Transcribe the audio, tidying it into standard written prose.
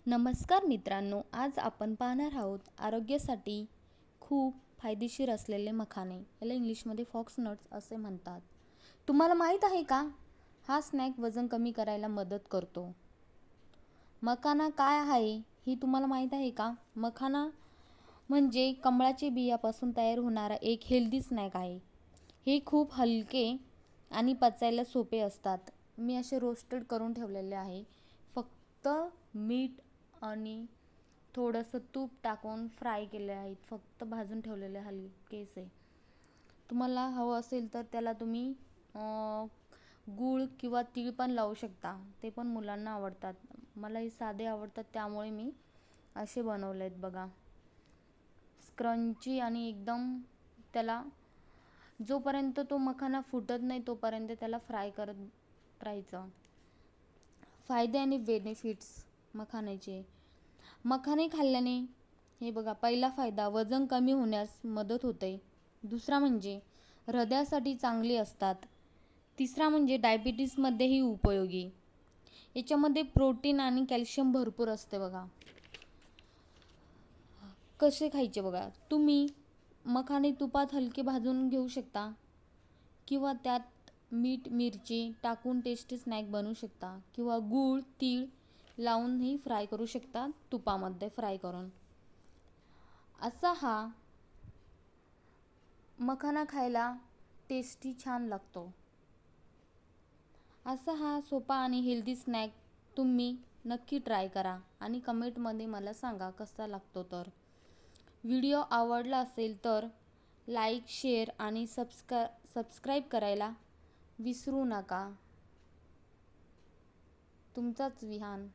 नमस्कार मित्रांनो, आज आपण पाहणार आहोत आरोग्यासाठी खूप फायदेशीर असलेले मखाणे, याला इंग्लिशमध्ये फॉक्स नट्स असे म्हणतात. तुम्हाला माहीत आहे का, हा स्नॅक वजन कमी करायला मदत करतो. मखाना काय आहे हे तुम्हाला माहीत आहे का? मखाना म्हणजे कमळाच्या बियापासून तयार होणारा एक हेल्दी स्नॅक आहे. हे खूप हलके आणि पचायला सोपे असतात. मी असे रोस्टेड करून ठेवलेले आहे. फक्त मीठ आणि थोडंसं तूप टाकून फ्राय केले आहेत. फक्त भाजून ठेवलेले हलकेसे. तुम्हाला हवं असेल तर त्याला तुम्ही गूळ किंवा तीळ पण लावू शकता. ते पण मुलांना आवडतात. मला हे साधे आवडतात, त्यामुळे मी असे बनवले आहेत बघा. स्क्रंची आणि एकदम त्याला जोपर्यंत तो मखाना फुटत नाही तोपर्यंत त्याला फ्राय करत राहायचं. फायदे आणि बेनिफिट्स मखाण्याचे. मखाणे खाल्ल्याने हे बघा, पहिला फायदा वजन कमी होण्यास मदत होते. दुसरा म्हणजे हृदयासाठी चांगले असतात. तिसरा म्हणजे डायबिटीजमध्येही उपयोगी. याच्यामध्ये प्रोटीन आणि कॅल्शियम भरपूर असते बघा. कसे खायचे बघा, तुम्ही मखाणे तुपात हलके भाजून घेऊ शकता किंवा त्यात मीठ मिरची टाकून टेस्टी स्नॅक बनवू शकता किंवा गूळ तीळ लावूनही फ्राय करू शकता, तुपामध्ये फ्राय करून. असा हा मखाना खायला टेस्टी छान लागतो. असा हा सोपा आणि हेल्दी स्नॅक तुम्ही नक्की ट्राय करा आणि कमेंटमध्ये मला सांगा कसा लागतो. तर व्हिडिओ आवडला असेल तर लाईक, शेअर आणि सबस्क्राईब करायला विसरू नका. तुमचाच विहान.